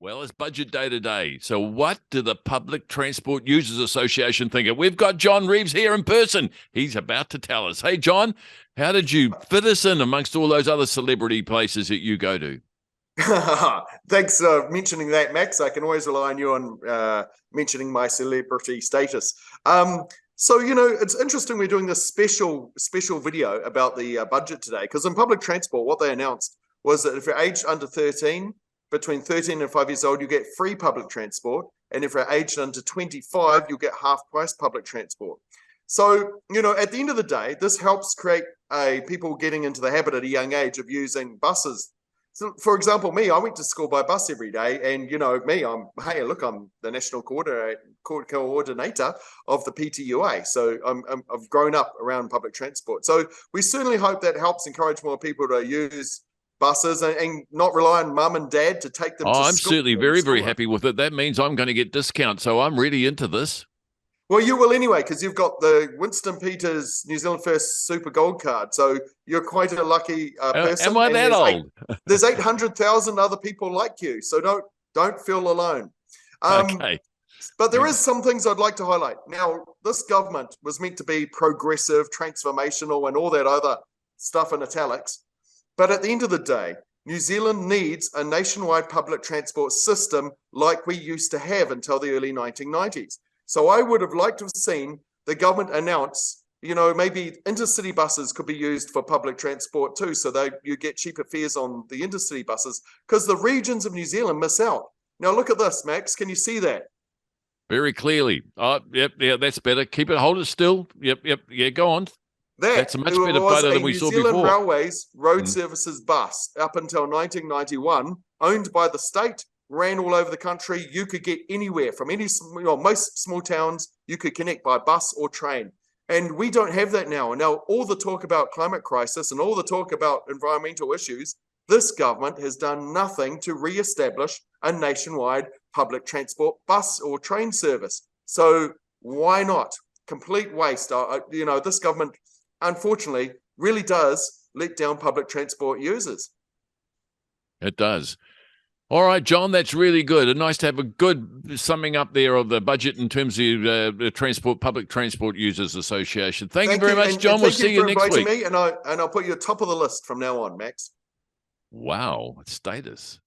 Well, it's budget day today. So what do the Public Transport Users Association think? We've got John Reeves here in person. He's about to tell us. Hey, John, how did you fit us in amongst all those other celebrity places that you go to? Thanks for mentioning that, Max. I can always rely on you on mentioning my celebrity status. It's interesting we're doing this special video about the budget today, because in public transport, what they announced was that if you're aged under 13, between 13 and 5 years old, you get free public transport. And if you're aged under 25, you'll get half price public transport. So, at the end of the day, this helps create people getting into the habit at a young age of using buses. So, for example, me, I went to school by bus every day, and I'm the national coordinator of the PTUA. So I've grown up around public transport. So we certainly hope that helps encourage more people to use buses and not rely on mum and dad to take them to school. I'm certainly very, very happy with it. That means I'm going to get discount, so I'm really into this. Well, you will anyway, because you've got the Winston Peters New Zealand First Super Gold Card. So you're quite a lucky person. Am I that old? There's 800,000 other people like you, so don't feel alone. Okay. But there is some things I'd like to highlight. Now, this government was meant to be progressive, transformational, and all that other stuff in italics. But at the end of the day, New Zealand needs a nationwide public transport system like we used to have until the early 1990s. So I would have liked to have seen the government announce, maybe intercity buses could be used for public transport too, so that you get cheaper fares on the intercity buses, because the regions of New Zealand miss out. Now look at this, Max. Can you see that? Very clearly. Oh, yep, yeah, that's better. Hold it still. Yep, yeah, go on. That's a much better photo than we saw before. New Zealand Railways road services bus up until 1991, owned by the state, ran all over the country. You could get anywhere from most small towns. You could connect by bus or train, and we don't have that now. And now all the talk about climate crisis and all the talk about environmental issues, this government has done nothing to re-establish a nationwide public transport bus or train service. So why not? Complete waste. This government, unfortunately, really does let down public transport users. It does. All right, John, that's really good. And nice to have a good summing up there of the budget in terms of the Public Transport Users Association. Thank you very much, John. We'll see you next week. Me, and I'll put you top of the list from now on, Max. Wow, status.